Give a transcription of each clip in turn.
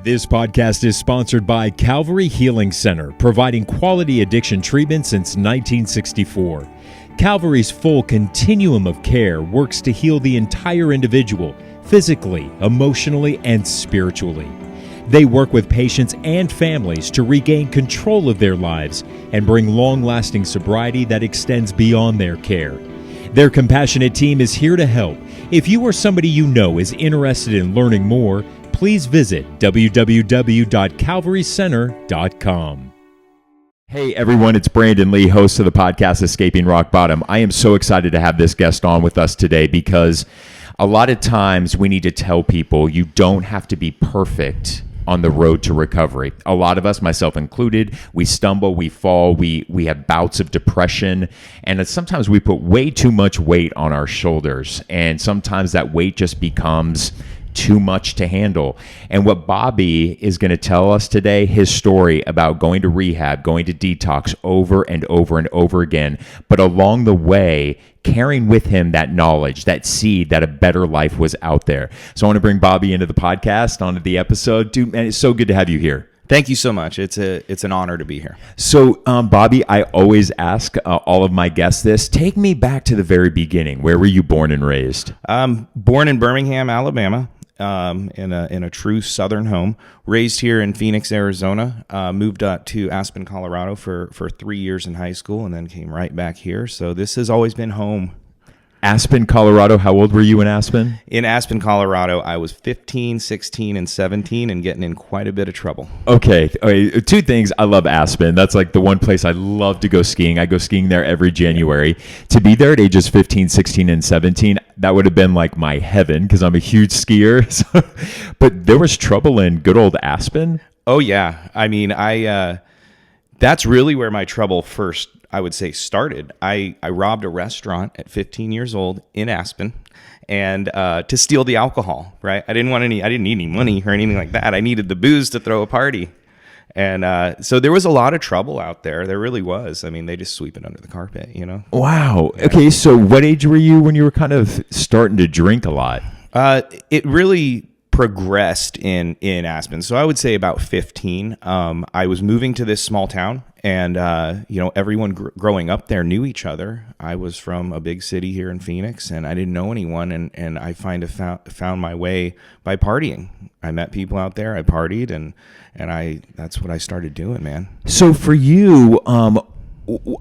This podcast is sponsored by Calvary Healing Center, providing quality addiction treatment since 1964. Calvary's full continuum of care works to heal the entire individual, physically, emotionally, and spiritually. They work with patients and families to regain control of their lives and bring long-lasting sobriety that extends beyond their care. Their compassionate team is here to help. If you or somebody you know is interested in learning more, please visit www.calvarycenter.com. Hey everyone, it's Brandon Lee, host of the podcast Escaping Rock Bottom. I am so excited to have this guest on with us today because a lot of times we need to tell people you don't have to be perfect on the road to recovery. A lot of us, myself included, we stumble, we fall, we have bouts of depression, and sometimes we put way too much weight on our shoulders, and sometimes that weight just becomes too much to handle. And what Bobby is going to tell us today, his story about going to rehab, going to detox over and over and over again, but along the way, carrying with him that knowledge, that seed that a better life was out there. So I want to bring Bobby into the podcast, onto the episode. Dude, man, it's so good to have you here. Thank you so much. It's an honor to be here. So, Bobby, I always ask all of my guests this. Take me back to the very beginning. Where were you born and raised? Born in Birmingham, Alabama. In a true Southern home, raised here in Phoenix, Arizona, moved up to Aspen, Colorado for 3 years in high school, and then came right back here. So this has always been home. Aspen, Colorado. How old were you in Aspen? In Aspen, Colorado, I was 15, 16, and 17 and getting in quite a bit of trouble. Okay. Two things. I love Aspen. That's like the one place I love to go skiing. I go skiing there every January. To be there at ages 15, 16, and 17, that would have been like my heaven because I'm a huge skier. But there was trouble in good old Aspen? Oh, yeah. I mean, that's really where my trouble first, I would say, started. I robbed a restaurant at 15 years old in Aspen, and to steal the alcohol. Right? I didn't need any money or anything like that. I needed the booze to throw a party, and so there was a lot of trouble out there. There really was. I mean, they just sweep it under the carpet, you know. Wow. Yeah. Okay. So, what age were you when you were kind of starting to drink a lot? It really progressed in Aspen. So I would say about 15. I was moving to this small town, and everyone growing up there knew each other. I was from a big city here in Phoenix, and I didn't know anyone, and I found my way by partying. I met people out there, I partied, and that's what I started doing, man. So for you,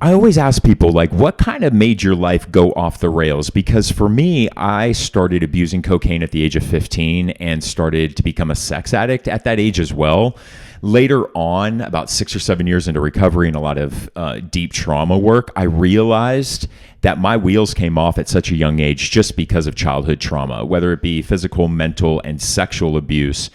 I always ask people, like, what kind of made your life go off the rails? Because for me, I started abusing cocaine at the age of 15 and started to become a sex addict at that age as well. Later on, about 6 or 7 years into recovery and a lot of deep trauma work, I realized that my wheels came off at such a young age just because of childhood trauma, whether it be physical, mental, and sexual abuse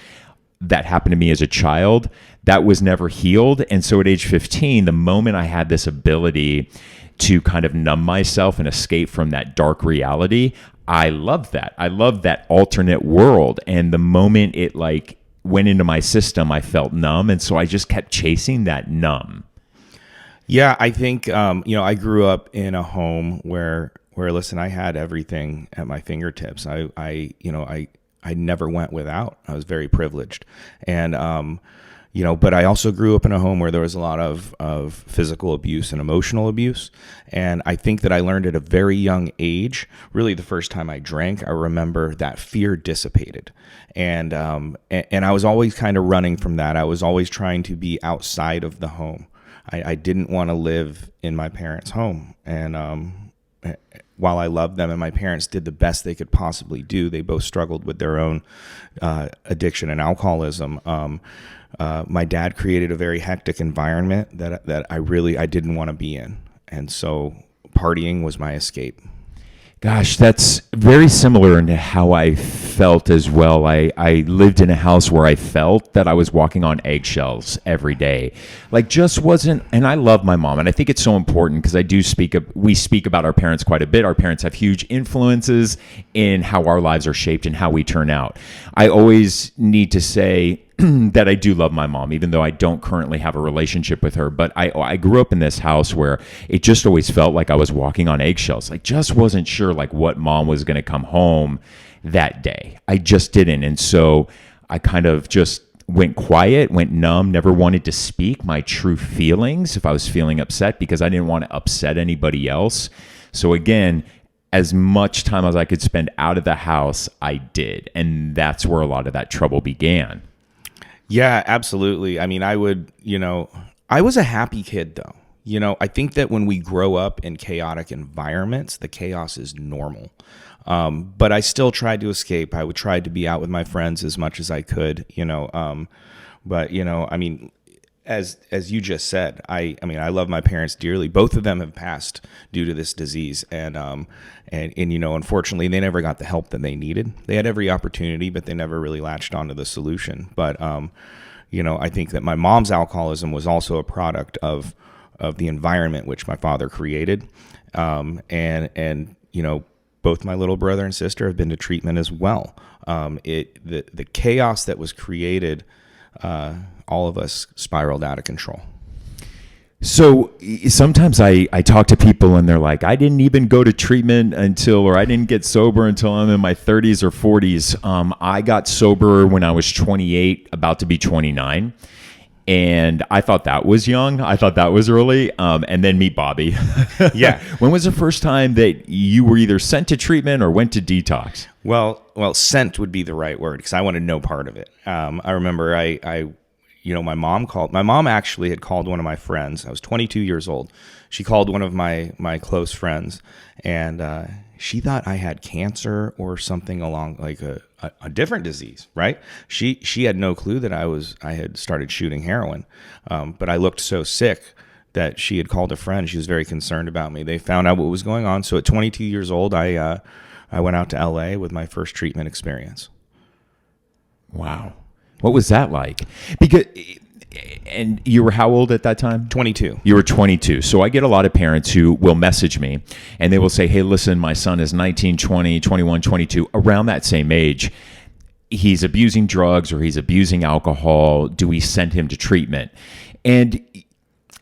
that happened to me as a child that was never healed. And so at age 15, the moment I had this ability to kind of numb myself and escape from that dark reality, I loved that. I loved that alternate world. And the moment it like went into my system, I felt numb. And so I just kept chasing that numb. Yeah, I think, I grew up in a home where listen, I had everything at my fingertips. I never went without. I was very privileged. And, but I also grew up in a home where there was a lot of physical abuse and emotional abuse. And I think that I learned at a very young age, really the first time I drank, I remember that fear dissipated. And I was always kind of running from that. I was always trying to be outside of the home. I didn't want to live in my parents' home. And, while I loved them and my parents did the best they could possibly do, they both struggled with their own addiction and alcoholism. My dad created a very hectic environment that I didn't want to be in. And so partying was my escape. Gosh, that's very similar into how I felt as well. I lived in a house where I felt that I was walking on eggshells every day. Like just wasn't, and I love my mom, and I think it's so important because we speak about our parents quite a bit. Our parents have huge influences in how our lives are shaped and how we turn out. I always need to say that I do love my mom, even though I don't currently have a relationship with her. But I grew up in this house where it just always felt like I was walking on eggshells. I just wasn't sure like what mom was going to come home that day. I just didn't. And so I kind of just went quiet, went numb, never wanted to speak my true feelings if I was feeling upset, because I didn't want to upset anybody else. So again, as much time as I could spend out of the house, I did. And that's where a lot of that trouble began. Yeah, absolutely. I mean, I was a happy kid though. I think that when we grow up in chaotic environments, the chaos is normal. But I still tried to escape. I would try to be out with my friends as much as I could, but I mean, as you just said, I mean, I love my parents dearly. Both of them have passed due to this disease. And unfortunately they never got the help that they needed. They had every opportunity, but they never really latched onto the solution. But, I think that my mom's alcoholism was also a product of the environment which my father created. Both my little brother and sister have been to treatment as well. The chaos that was created, all of us spiraled out of control. So sometimes I talk to people and they're like, I didn't even go to treatment or I didn't get sober until I'm in my 30s or 40s. I got sober when I was 28, about to be 29. And I thought that was young. I thought that was early. And then meet Bobby. Yeah. When was the first time that you were either sent to treatment or went to detox? Well, sent would be the right word because I wanted no part of it. I remember my mom actually had called one of my friends. I was 22 years old. She called one of my close friends, and she thought I had cancer or something along like a different disease, right? She had no clue that I had started shooting heroin, but I looked so sick that she had called a friend. She was very concerned about me. They found out what was going on. So at 22 years old, I went out to LA with my first treatment experience. Wow. What was that like? And you were how old at that time? 22. You were 22. So I get a lot of parents who will message me and they will say, hey, listen, my son is 19, 20, 21, 22, around that same age. He's abusing drugs or he's abusing alcohol. Do we send him to treatment? And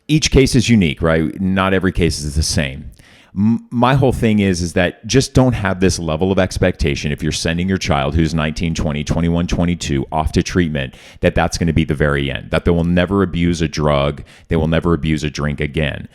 each case is unique, right? Not every case is the same. My whole thing is that just don't have this level of expectation if you're sending your child who's 19, 20, 21, 22 off to treatment, that's going to be the very end, that they will never abuse a drug, they will never abuse a drink again.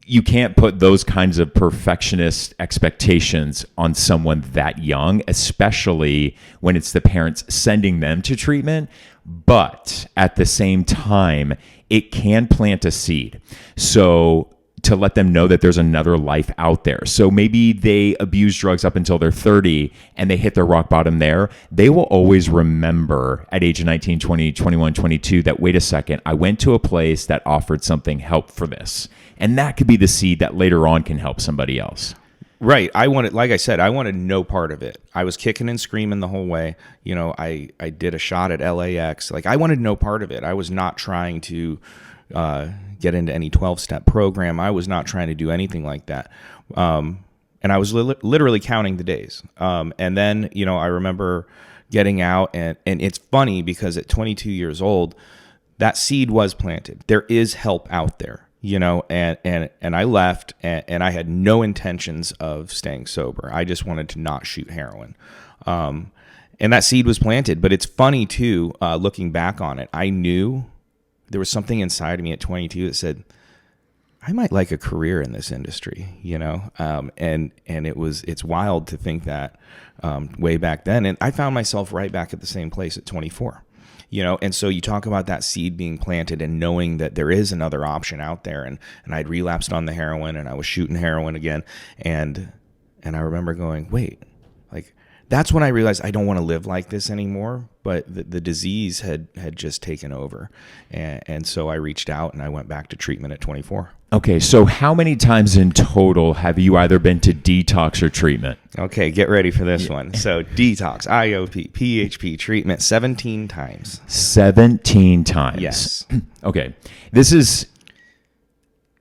You can't put those kinds of perfectionist expectations on someone that young, especially when it's the parents sending them to treatment. But at the same time, it can plant a seed. So to let them know that there's another life out there. So maybe they abuse drugs up until they're 30 and they hit their rock bottom there. They will always remember at age of 19, 20, 21, 22 that, wait a second, I went to a place that offered something help for this. And that could be the seed that later on can help somebody else. Right. Like I said, I wanted no part of it. I was kicking and screaming the whole way. I did a shot at LAX. Like, I wanted no part of it. I was not trying to get into any 12-step program. I was not trying to do anything like that. And I was literally counting the days. And then, I remember getting out and it's funny because at 22 years old, that seed was planted. There is help out there, and I left and I had no intentions of staying sober. I just wanted to not shoot heroin. And that seed was planted, but it's funny too, looking back on it, I knew there was something inside of me at 22 that said, I might like a career in this industry, and it's wild to think that way back then. And I found myself right back at the same place at 24, and so you talk about that seed being planted and knowing that there is another option out there. And I'd relapsed on the heroin and I was shooting heroin again. And I remember going, wait, like, that's when I realized I don't want to live like this anymore. But the disease had just taken over. And so I reached out and I went back to treatment at 24. Okay, so how many times in total have you either been to detox or treatment? Okay, get ready for this one. So detox, IOP, PHP, treatment, 17 times. 17 times. Yes. Okay, this is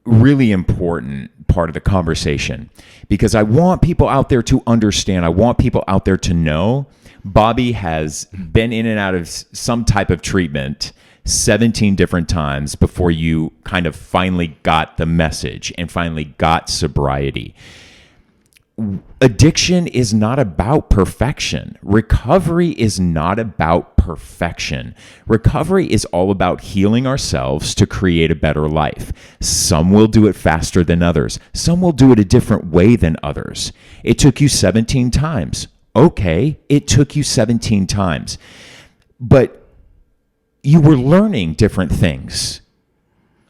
really important part of the conversation because I want people out there to understand. I want people out there to know Bobby has been in and out of some type of treatment 17 different times before you kind of finally got the message and finally got sobriety. addiction is not about perfection. Recovery is not about perfection. Recovery is all about healing ourselves to create a better life. Some will do it faster than others. Some will do it a different way than others. It took you 17 times. Okay, it took you 17 times. But you were learning different things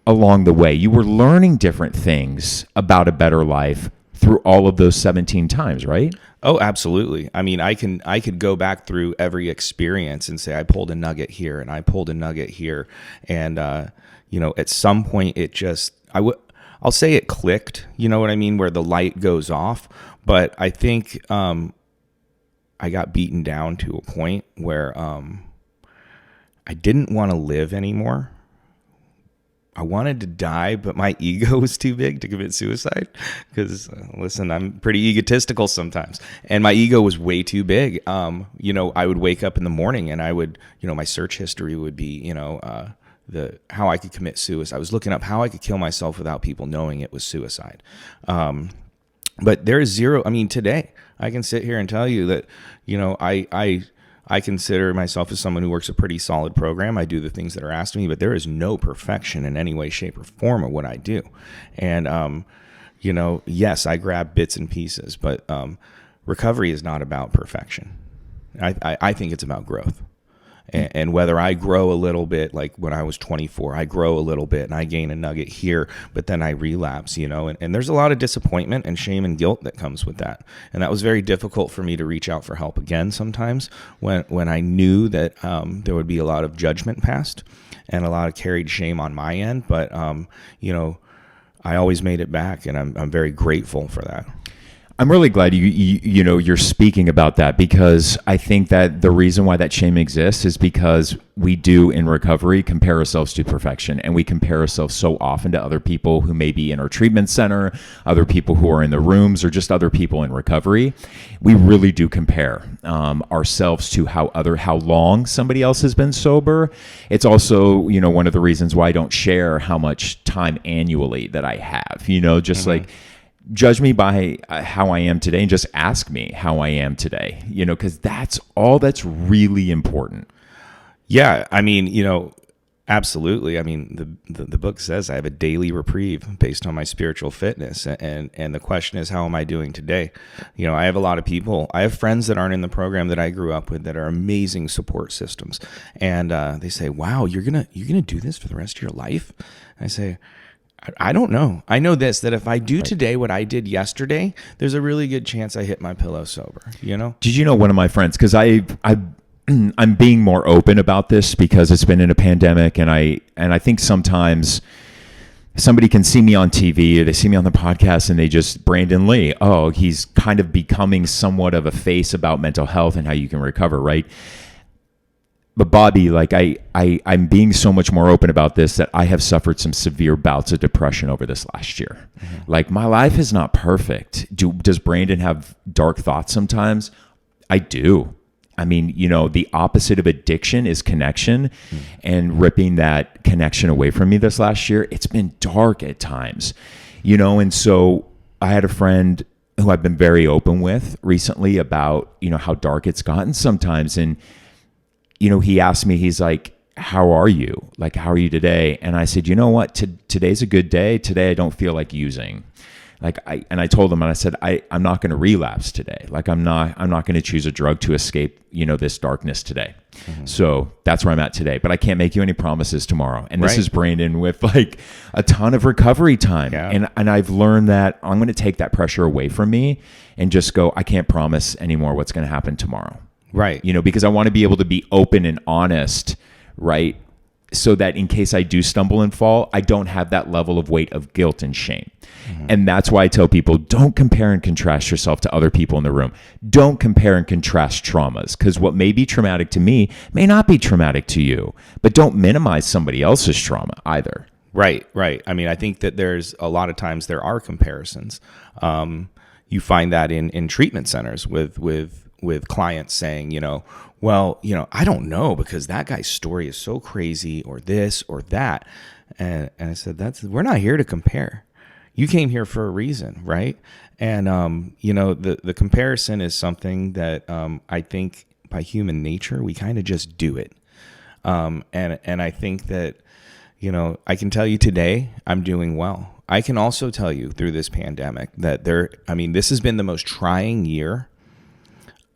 along the way. You were learning different things about a better life through all of those 17 times, right? Oh, absolutely. I mean, I could go back through every experience and say I pulled a nugget here and I pulled a nugget here, and at some point it just I'll say it clicked. You know what I mean? Where the light goes off. But I think I got beaten down to a point where I didn't want to live anymore. I wanted to die, but my ego was too big to commit suicide because, listen, I'm pretty egotistical sometimes. And my ego was way too big. I would wake up in the morning and I would, my search history would be, how I could commit suicide. I was looking up how I could kill myself without people knowing it was suicide. But there is zero. I mean, today I can sit here and tell you that, I consider myself as someone who works a pretty solid program. I do the things that are asked of me, but there is no perfection in any way, shape, or form of what I do. And, yes, I grab bits and pieces, but recovery is not about perfection. I think it's about growth. And whether I grow a little bit, like when I was 24, I grow a little bit and I gain a nugget here, but then I relapse, and there's a lot of disappointment and shame and guilt that comes with that. And that was very difficult for me to reach out for help again sometimes when I knew that there would be a lot of judgment passed and a lot of carried shame on my end. But, I always made it back, and I'm very grateful for that. I'm really glad you're speaking about that, because I think that the reason why that shame exists is because we do in recovery compare ourselves to perfection, and we compare ourselves so often to other people who may be in our treatment center, other people who are in the rooms, or just other people in recovery. We really do compare ourselves to how long somebody else has been sober. It's also one of the reasons why I don't share how much time annually that I have. Like, judge me by how I am today and just ask me how I am today, because that's all that's really important. Yeah. I mean, absolutely. I mean, the book says I have a daily reprieve based on my spiritual fitness. And the question is, how am I doing today? I have a lot of people. I have friends that aren't in the program that I grew up with that are amazing support systems. And they say, wow, you're going to do this for the rest of your life? And I say, I don't know. I know this, that if I do today what I did yesterday, there's a really good chance I hit my pillow sober, Did you know one of my friends, because I'm being more open about this because it's been in a pandemic, and I think sometimes somebody can see me on TV or they see me on the podcast and they just, Brandon Lee, oh, he's kind of becoming somewhat of a face about mental health and how you can recover, right? But Bobby, like I'm being so much more open about this that I have suffered some severe bouts of depression over this last year. Mm-hmm. Like, my life is not perfect. Does Brandon have dark thoughts sometimes? I do. I mean, the opposite of addiction is connection, and ripping that connection away from me this last year, it's been dark at times, and so I had a friend who I've been very open with recently about, how dark it's gotten sometimes. And he asked me, he's like, how are you? Like, how are you today? And I said, you know what? Today's a good day. Today, I don't feel like using. I told him, and I said, I'm not going to relapse today. Like, I'm not going to choose a drug to escape, this darkness today. Mm-hmm. So that's where I'm at today. But I can't make you any promises tomorrow. And this is Brandon with like a ton of recovery time. Yeah. And I've learned that I'm going to take that pressure away from me and just go, I can't promise anymore what's going to happen tomorrow. Right. Because I want to be able to be open and honest, right? So that in case I do stumble and fall, I don't have that level of weight of guilt and shame. Mm-hmm. And that's why I tell people, don't compare and contrast yourself to other people in the room. Don't compare and contrast traumas, because what may be traumatic to me may not be traumatic to you. But don't minimize somebody else's trauma either. Right. I mean, I think that there's a lot of times there are comparisons. You find that in treatment centers with clients saying, well, I don't know because that guy's story is so crazy, or this or that. And I said, we're not here to compare. you came here for a reason, right? And the comparison is something that I think by human nature we kind of just do it. And I think that I can tell you today I'm doing well. I can also tell you through this pandemic that this has been the most trying year.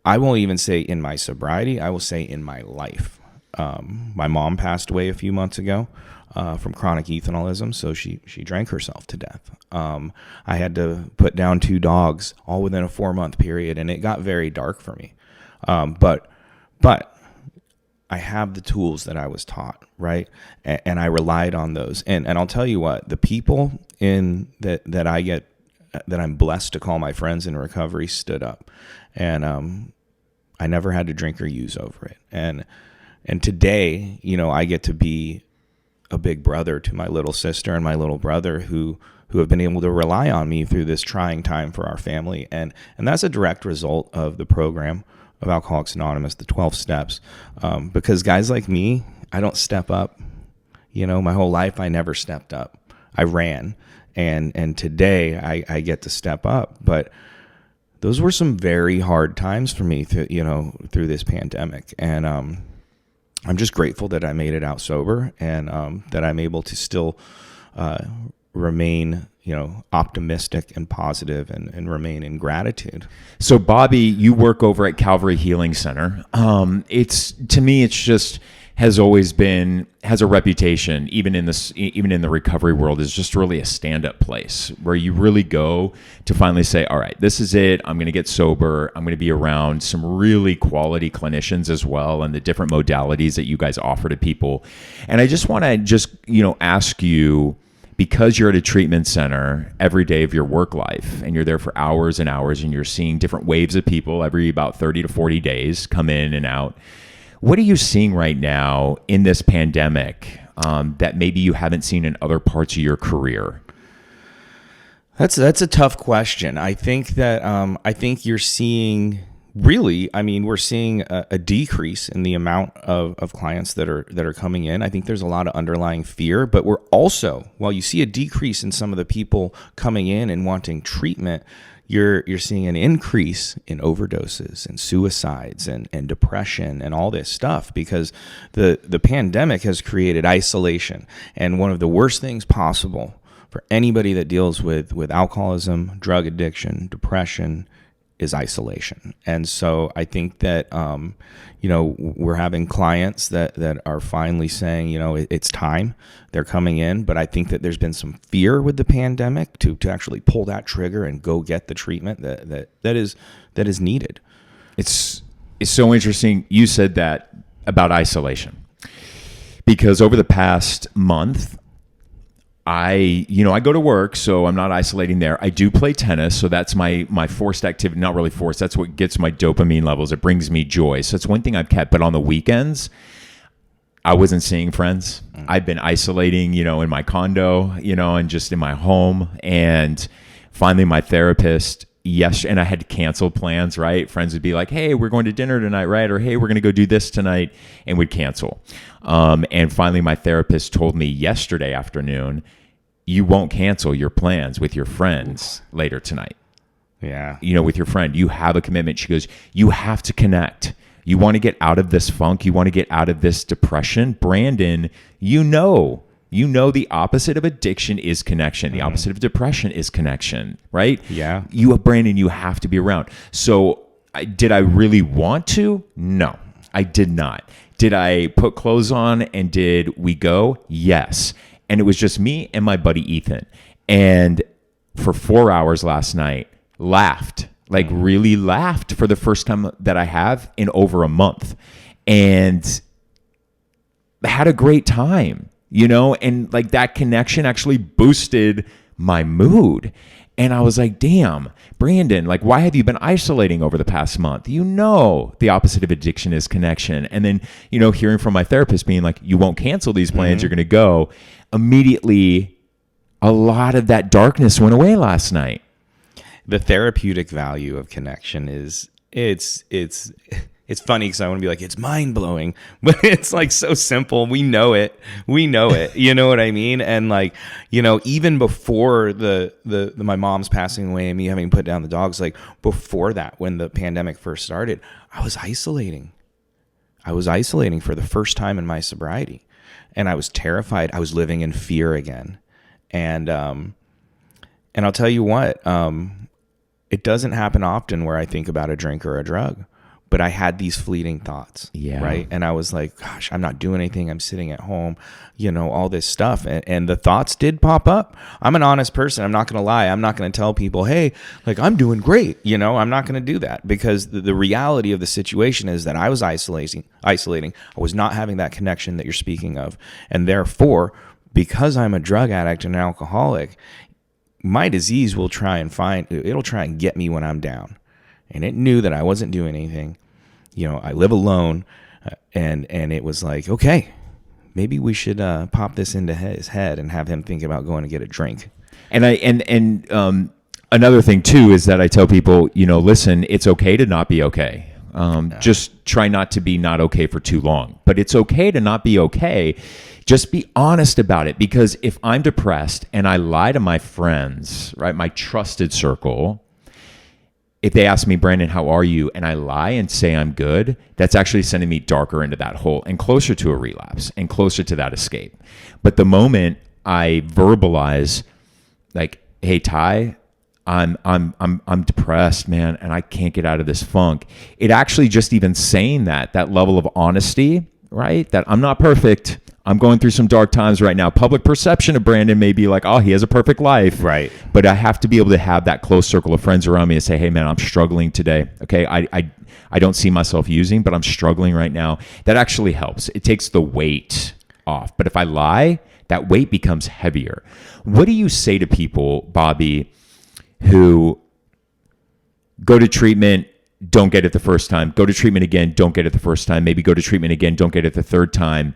I won't even say in my sobriety, I will say in my life. My mom passed away a few months ago from chronic ethanolism, so she drank herself to death. I had to put down 2 dogs all within a 4-month period, and it got very dark for me. But I have the tools that I was taught, right? And I relied on those. And I'll tell you what, the people that I'm blessed to call my friends in recovery stood up. And I never had to drink or use over it. And today, I get to be a big brother to my little sister and my little brother who have been able to rely on me through this trying time for our family. And that's a direct result of the program of Alcoholics Anonymous, the 12 steps. Because guys like me, I don't step up. My whole life I never stepped up. I ran. And today I get to step up. But those were some very hard times for me through this pandemic. And I'm just grateful that I made it out sober, and that I'm able to still remain optimistic and positive, and remain in gratitude. So Bobby, you work over at Calvary Healing Center. It's just has a reputation, even in the recovery world, is just really a stand-up place where you really go to finally say, all right, this is it. I'm going to get sober. I'm going to be around some really quality clinicians as well, and the different modalities that you guys offer to people. And I just want to ask you, because you're at a treatment center every day of your work life, and you're there for hours and hours, and you're seeing different waves of people every about 30 to 40 days come in and out. What are you seeing right now in this pandemic that maybe you haven't seen in other parts of your career? That's a tough question. I think that you're seeing we're seeing a decrease in the amount of clients that are coming in. I think there's a lot of underlying fear, but we're also, while you see a decrease in some of the people coming in and wanting treatment, you're seeing an increase in overdoses and suicides and depression and all this stuff, because the pandemic has created isolation. And one of the worst things possible for anybody that deals with alcoholism, drug addiction, depression is isolation. And so I think that we're having clients that are finally saying, it's time. They're coming in, but I think that there's been some fear with the pandemic to actually pull that trigger and go get the treatment that is needed. It's so interesting you said that about isolation, because over the past month, I go to work, so I'm not isolating there. I do play tennis, so that's my forced activity. Not really forced. That's what gets my dopamine levels. It brings me joy. So it's one thing I've kept. But on the weekends, I wasn't seeing friends. I've been isolating, in my condo, and just in my home. And finally, my therapist, and I had to cancel plans, right? Friends would be like, hey, we're going to dinner tonight, right? Or, hey, we're going to go do this tonight, and would cancel. And finally, my therapist told me yesterday afternoon, you won't cancel your plans with your friends later tonight. Yeah. With your friend, you have a commitment. She goes, you have to connect. You want to get out of this funk. You want to get out of this depression. Brandon, the opposite of addiction is connection. The opposite of depression is connection, right? Yeah. Brandon, you have to be around. So did I really want to? No, I did not. Did I put clothes on and did we go? Yes. And it was just me and my buddy Ethan. And for 4 hours last night, really laughed for the first time that I have in over a month. And had a great time, and that connection actually boosted my mood. And I was like, damn, Brandon, why have you been isolating over the past month? The opposite of addiction is connection. And then, hearing from my therapist being like, you won't cancel these plans, you're going to go. Immediately, a lot of that darkness went away last night. The therapeutic value of connection is It's funny because I want to be like, it's mind blowing, but it's like so simple. We know it. You know what I mean? And like, you know, even before the my mom's passing away and me having put down the dogs, like before that, when the pandemic first started, I was isolating. For the first time in my sobriety, and I was terrified. I was living in fear again. And I'll tell you what, it doesn't happen often where I think about a drink or a drug. But I had these fleeting thoughts, right? And I was like, gosh, I'm not doing anything. I'm sitting at home, you know, all this stuff. And the thoughts did pop up. I'm an honest person. I'm not going to lie. I'm not going to tell people, hey, like, I'm doing great. You know, I'm not going to do that, because the reality of the situation is that I was isolating. I was not having that connection that you're speaking of. And therefore, because I'm a drug addict and an alcoholic, my disease will try and get me when I'm down. And it knew that I wasn't doing anything. You know, I live alone, and it was like, okay, maybe we should pop this into his head and have him think about going to get a drink. And another thing too is that I tell people, you know, listen, it's okay to not be okay. Just try not to be not okay for too long. But it's okay to not be okay. Just be honest about it, because if I'm depressed and I lie to my friends, right, my trusted circle, if they ask me, Brandon, how are you? And I lie and say I'm good, that's actually sending me darker into that hole and closer to a relapse and closer to that escape. But the moment I verbalize, like, hey, Ty, I'm depressed, man, and I can't get out of this funk. It actually, just even saying that level of honesty, right? That I'm not perfect. I'm going through some dark times right now. Public perception of Brandon may be like, oh, he has a perfect life. Right. But I have to be able to have that close circle of friends around me and say, hey, man, I'm struggling today. Okay. I don't see myself using, but I'm struggling right now. That actually helps. It takes the weight off. But if I lie, that weight becomes heavier. What do you say to people, Bobby, who go to treatment, don't get it the first time, go to treatment again, don't get it the first time, maybe go to treatment again, don't get it the third time?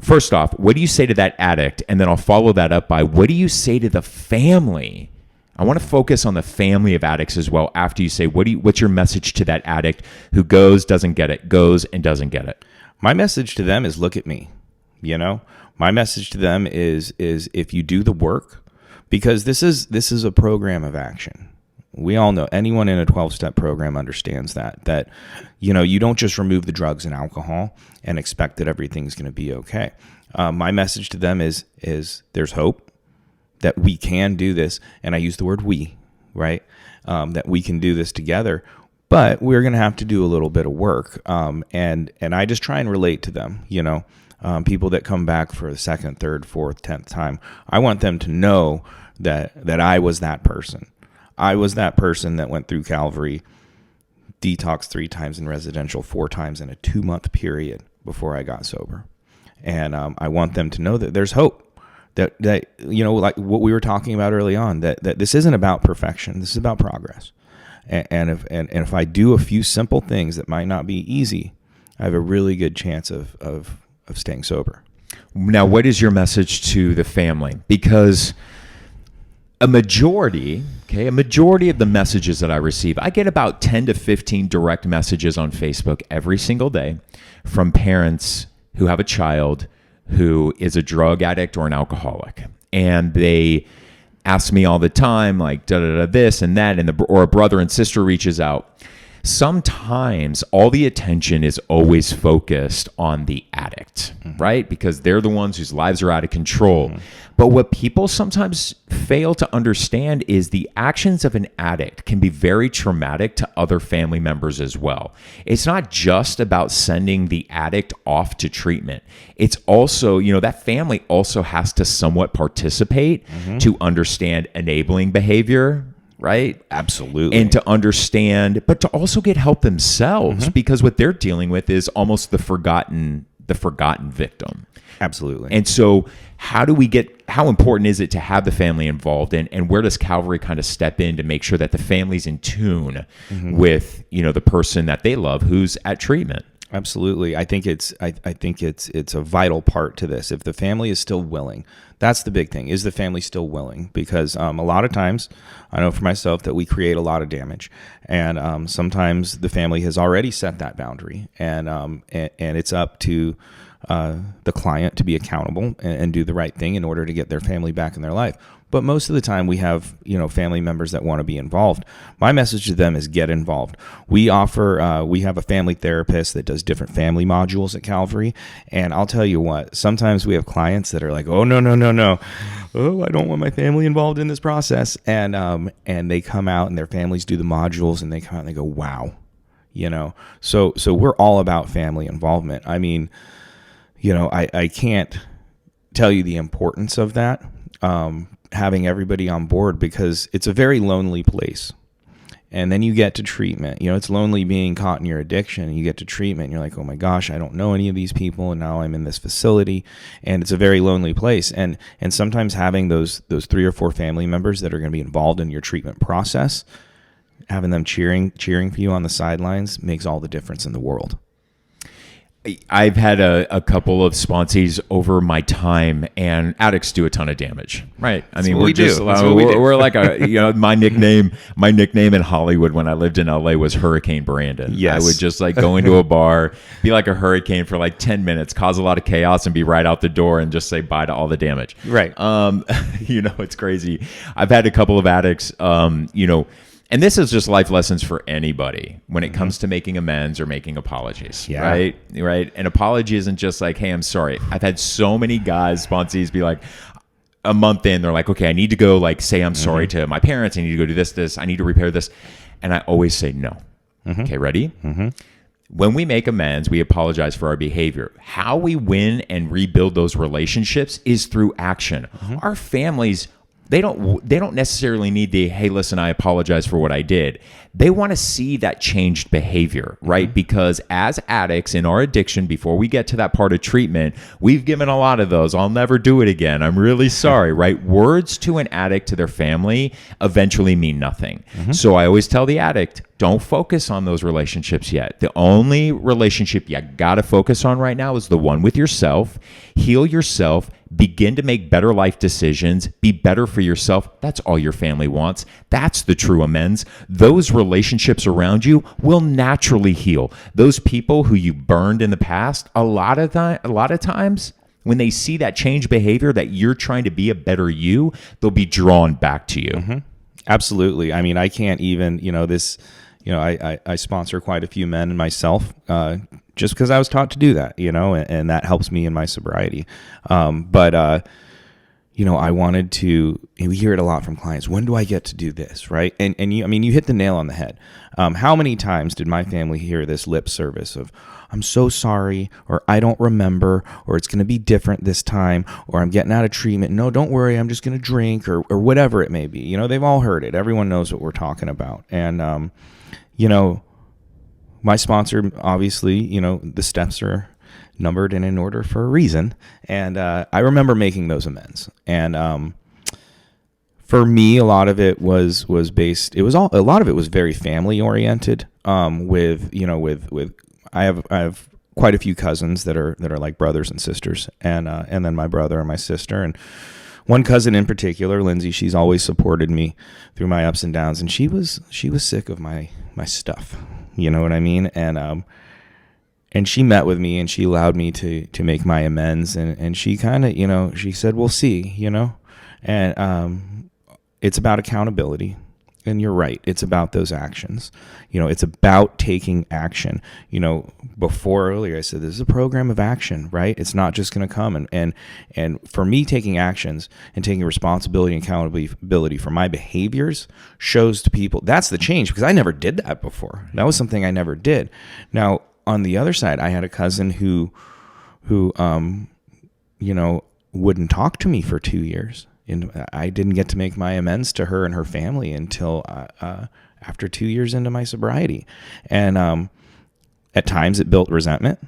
First off, what do you say to that addict? And then I'll follow that up by, what do you say to the family? I want to focus on the family of addicts as well. After you say, what's your message to that addict who goes, doesn't get it, goes and doesn't get it? My message to them is, look at me. You know, my message to them is if you do the work, because this is a program of action. We all know, anyone in a 12-step program understands that, you know, you don't just remove the drugs and alcohol and expect that everything's going to be okay. My message to them is there's hope, that we can do this. And I use the word we, right? That we can do this together, but we're going to have to do a little bit of work. And I just try and relate to them, you know, people that come back for the second, third, fourth, 10th time. I want them to know that I was that person. I was that person that went through Calvary, detox 3 times in residential, 4 times in a 2-month period before I got sober. And I want them to know that there's hope, that you know, like what we were talking about early on, that this isn't about perfection. This is about progress. And if I do a few simple things that might not be easy, I have a really good chance of staying sober. Now, what is your message to the family? Because a majority of the messages that I receive, I get about 10 to 15 direct messages on Facebook every single day from parents who have a child who is a drug addict or an alcoholic. And they ask me all the time, like, this and that, or a brother and sister reaches out. Sometimes all the attention is always focused on the addict, right? Because they're the ones whose lives are out of control. But what people sometimes fail to understand is the actions of an addict can be very traumatic to other family members as well. It's not just about sending the addict off to treatment. It's also, you know, that family also has to somewhat participate to understand enabling behavior, right? Absolutely. And to understand, but to also get help themselves, because what they're dealing with is almost the forgotten victim. Absolutely. And so how important is it to have the family involved, and where does Calvary kind of step in to make sure that the family's in tune with, you know, the person that they love who's at treatment? Absolutely. I think it's a vital part to this. If the family is still willing, that's the big thing. Is the family still willing? Because a lot of times, I know for myself that we create a lot of damage, and sometimes the family has already set that boundary, and it's up to the client to be accountable and do the right thing in order to get their family back in their life. But most of the time we have, family members that want to be involved. My message to them is get involved. We offer, we have a family therapist that does different family modules at Calvary. And I'll tell you what, sometimes we have clients that are like, oh, no. Oh, I don't want my family involved in this process. And they come out and their families do the modules and they come out and they go, wow, so we're all about family involvement. I mean, I can't tell you the importance of that. Having everybody on board, because it's a very lonely place. And then you get to treatment. It's lonely being caught in your addiction. And you get to treatment and you're like, oh my gosh, I don't know any of these people, and now I'm in this facility, and it's a very lonely place. And sometimes having those 3 or 4 family members that are going to be involved in your treatment process, having them cheering for you on the sidelines makes all the difference in the world. I've had a couple of sponsees over my time, and addicts do a ton of damage, right? I mean, we're like my nickname in Hollywood when I lived in LA was Hurricane Brandon. Yes. I would just like go into a bar, be like a hurricane for like 10 minutes, cause a lot of chaos, and be right out the door and just say bye to all the damage. Right. It's crazy. I've had a couple of addicts, and this is just life lessons for anybody when it comes to making amends or making apologies, right? An apology isn't just like, hey, I'm sorry. I've had so many guys, sponsees, be like, a month in, they're like, okay, I need to go like say I'm sorry to my parents. I need to go do this. I need to repair this. And I always say no. Okay, ready? When we make amends, we apologize for our behavior. How we win and rebuild those relationships is through action. Our families, they don't necessarily need the, hey, listen, I apologize for what I did. They want to see that changed behavior, right? Because as addicts in our addiction, before we get to that part of treatment, we've given a lot of those. I'll never do it again. I'm really sorry, right? Words to an addict, to their family, eventually mean nothing. So I always tell the addict, don't focus on those relationships yet. The only relationship you got to focus on right now is the one with yourself. Heal yourself. Begin to make better life decisions. Be better for yourself. That's all your family wants. That's the true amends. Those relationships around you will naturally heal. Those people who you burned in the past, a lot of times, when they see that change behavior, that you're trying to be a better you, they'll be drawn back to you. Absolutely. I mean, I can't even, I sponsor quite a few men and myself, just because I was taught to do that, and that helps me in my sobriety. But I wanted to, we hear it a lot from clients. When do I get to do this? Right. And you hit the nail on the head. How many times did my family hear this lip service of, I'm so sorry, or I don't remember, or it's going to be different this time, or I'm getting out of treatment. No, don't worry. I'm just going to drink, or whatever it may be. They've all heard it. Everyone knows what we're talking about. And, my sponsor, obviously, the steps are numbered and in order for a reason. And I remember making those amends. And for me, a lot of it was based. A lot of it was very family oriented. I have quite a few cousins that are like brothers and sisters, and then my brother and my sister, and one cousin in particular, Lindsay. She's always supported me through my ups and downs, and she was sick of my stuff. You know what I mean? And she met with me and she allowed me to make my amends. And she kind of, she said, we'll see, and it's about accountability. And you're right. It's about those actions. It's about taking action. Before earlier, I said, this is a program of action, right? It's not just going to come. And for me, taking actions and taking responsibility and accountability for my behaviors shows to people, that's the change, because I never did that before. That was something I never did. Now, on the other side, I had a cousin who wouldn't talk to me for 2 years. And I didn't get to make my amends to her and her family until after 2 years into my sobriety. And at times it built resentment.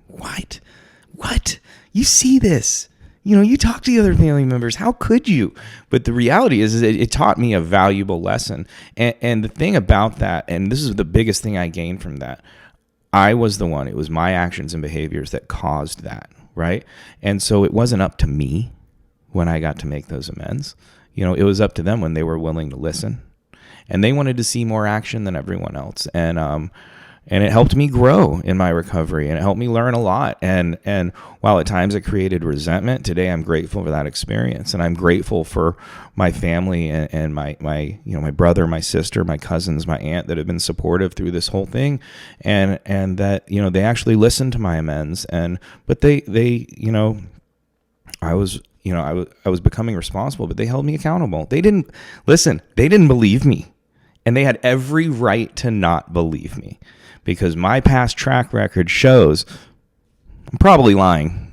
What? You see this? You talk to the other family members. How could you? But the reality is it taught me a valuable lesson. And the thing about that, and this is the biggest thing I gained from that, I was the one. It was my actions and behaviors that caused that, right? And so it wasn't up to me when I got to make those amends. It was up to them when they were willing to listen, and they wanted to see more action than everyone else. And it helped me grow in my recovery, and it helped me learn a lot. And while at times it created resentment, today I'm grateful for that experience, and I'm grateful for my family and my my brother, my sister, my cousins, my aunt that have been supportive through this whole thing, and that they actually listened to my amends. But they I was becoming responsible, but they held me accountable. They didn't believe me, and they had every right to not believe me, because my past track record shows I'm probably lying.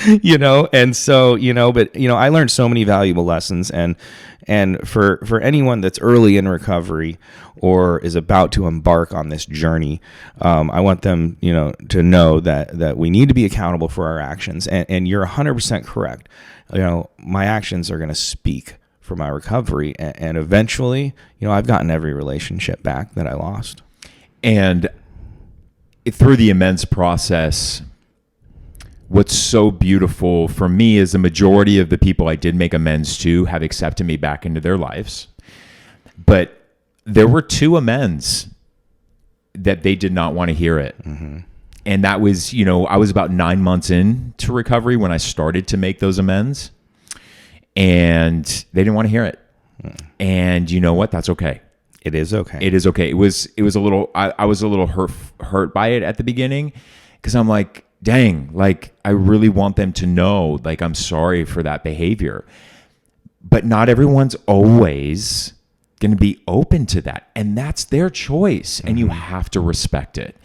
And so, but I learned so many valuable lessons, and for anyone that's early in recovery or is about to embark on this journey, I want them, to know that we need to be accountable for our actions. And you're 100% correct. My actions are going to speak for my recovery, and eventually, I've gotten every relationship back that I lost. And through the amends process, what's so beautiful for me is the majority of the people I did make amends to have accepted me back into their lives. But there were 2 amends that they did not want to hear it. Mm-hmm. And that was, I was about 9 months into recovery when I started to make those amends. And they didn't want to hear it. And you know what? That's okay. It is okay. It is okay. It was a little, I was a little hurt by it at the beginning, because I'm like, dang, like I really want them to know, like, I'm sorry for that behavior. But not everyone's always going to be open to that. And that's their choice. And you have to respect it.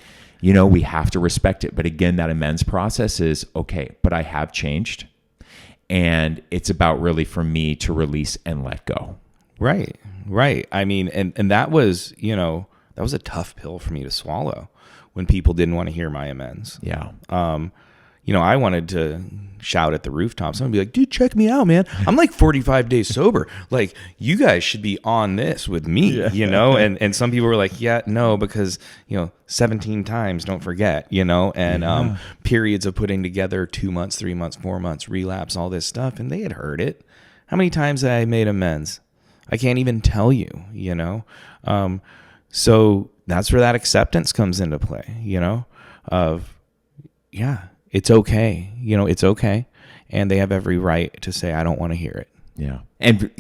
We have to respect it. But again, that amends process is okay, but I have changed. And it's about really for me to release and let go. Right. I mean, and that was, that was a tough pill for me to swallow when people didn't want to hear my amends. Yeah. I wanted to shout at the rooftops. I'd be like, dude, check me out, man. I'm like 45 days sober. Like, you guys should be on this with me, And some people were like, yeah, no, because, 17 times, don't forget, and periods of putting together 2 months, 3 months, 4 months, relapse, all this stuff. And they had heard it. How many times have I made amends? I can't even tell you, so that's where that acceptance comes into play, of, yeah, it's okay. It's okay. And they have every right to say, I don't want to hear it. Yeah. And,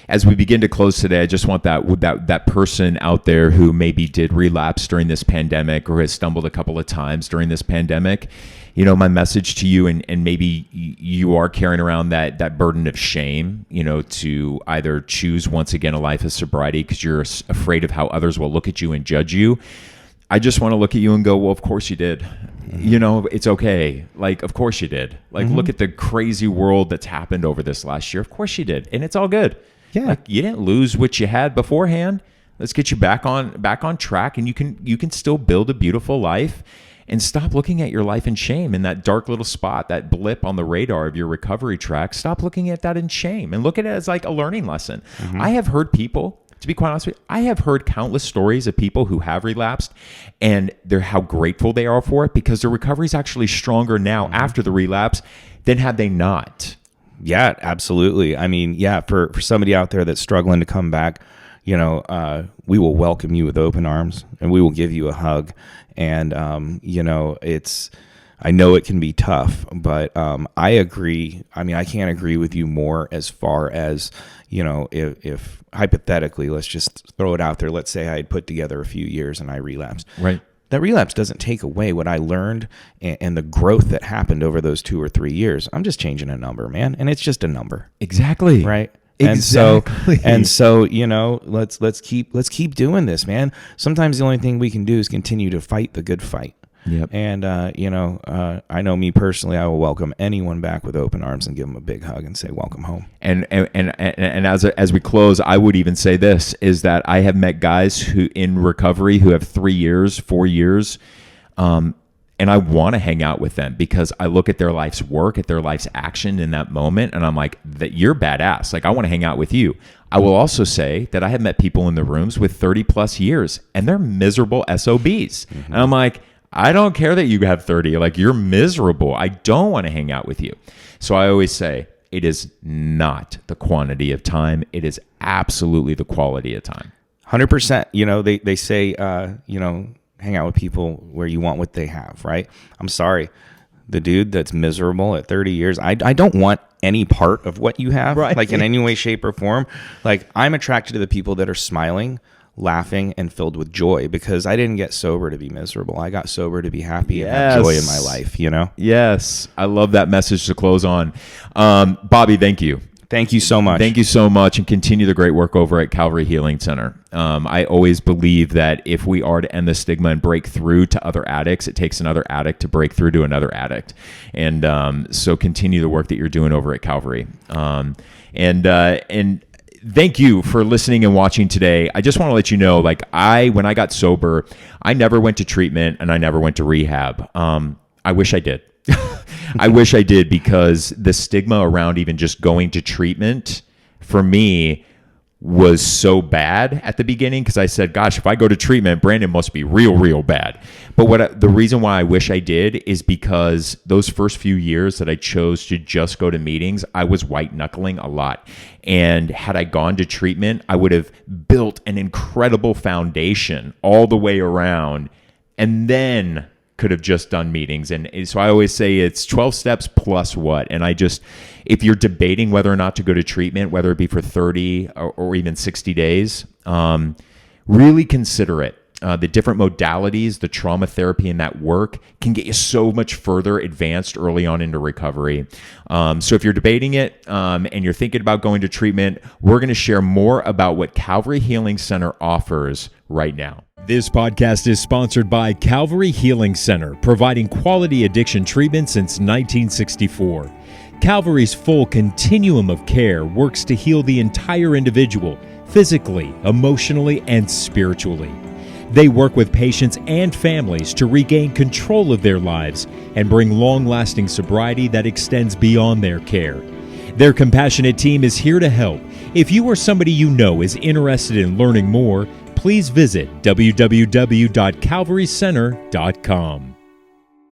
as we begin to close today, I just want that person out there who maybe did relapse during this pandemic or has stumbled a couple of times during this pandemic, my message to you, and maybe you are carrying around that burden of shame, to either choose once again a life of sobriety because you're afraid of how others will look at you and judge you. I just want to look at you and go, well, of course you did. It's okay. Like, of course you did. Like, look at the crazy world that's happened over this last year. Of course you did. And it's all good. Yeah. Like, you didn't lose what you had beforehand. Let's get you back on track, and you can still build a beautiful life, and stop looking at your life in shame in that dark little spot, that blip on the radar of your recovery track. Stop looking at that in shame and look at it as like a learning lesson. I have heard people, to be quite honest with you, I have heard countless stories of people who have relapsed, and how grateful they are for it, because their recovery is actually stronger now after the relapse than had they not. Yeah, absolutely. I mean, yeah, for somebody out there that's struggling to come back, we will welcome you with open arms, and we will give you a hug. And, I know it can be tough, but I agree. I mean, I can't agree with you more as far as, if hypothetically, let's just throw it out there. Let's say I had put together a few years and I relapsed. Right. That relapse doesn't take away what I learned and the growth that happened over those 2 or 3 years. I'm just changing a number, man. And it's just a number. Exactly. Right. Exactly. And so, let's keep doing this, man. Sometimes the only thing we can do is continue to fight the good fight. Yep. And, I know me personally, I will welcome anyone back with open arms and give them a big hug and say, welcome home. And as we close, I would even say this, is that I have met guys who in recovery who have 3 years, 4 years, And I want to hang out with them because I look at their life's work, at their life's action in that moment, and I'm like, that you're badass. Like, I want to hang out with you. I will also say that I have met people in the rooms with 30 plus years and they're miserable SOBs. And I'm like, I don't care that you have 30. Like, you're miserable. I don't want to hang out with you. So I always say, it is not the quantity of time. It is absolutely the quality of time. 100%. You know, they say, hang out with people where you want what they have, right? I'm sorry. The dude that's miserable at 30 years, I don't want any part of what you have, right, like in any way, shape, or form. Like, I'm attracted to the people that are smiling, laughing, and filled with joy, because I didn't get sober to be miserable. I got sober to be happy and have joy in my life, you know? Yes. I love that message to close on. Bobby, thank you. Thank you so much. Thank you so much, and continue the great work over at Calvary Healing Center. I always believe that if we are to end the stigma and break through to other addicts, it takes another addict to break through to another addict. And so continue the work that you're doing over at Calvary. And thank you for listening and watching today. I just want to let you know, like, when I got sober, I never went to treatment and I never went to rehab. I wish I did. I wish I did, because the stigma around even just going to treatment for me was so bad at the beginning, because I said, gosh, if I go to treatment, Brandon must be real, real bad. But the reason why I wish I did is because those first few years that I chose to just go to meetings, I was white knuckling a lot. And had I gone to treatment, I would have built an incredible foundation all the way around, and then could have just done meetings. And so I always say it's 12 steps plus what. And if you're debating whether or not to go to treatment, whether it be for 30 or even 60 days, really consider it. The different modalities, the trauma therapy and that work can get you so much further advanced early on into recovery. So if you're debating it and you're thinking about going to treatment, we're going to share more about what Calvary Healing Center offers right now. This podcast is sponsored by Calvary Healing Center, providing quality addiction treatment since 1964. Calvary's full continuum of care works to heal the entire individual, physically, emotionally, and spiritually. They work with patients and families to regain control of their lives and bring long-lasting sobriety that extends beyond their care. Their compassionate team is here to help. If you or somebody you know is interested in learning more, please visit www.calvarycenter.com.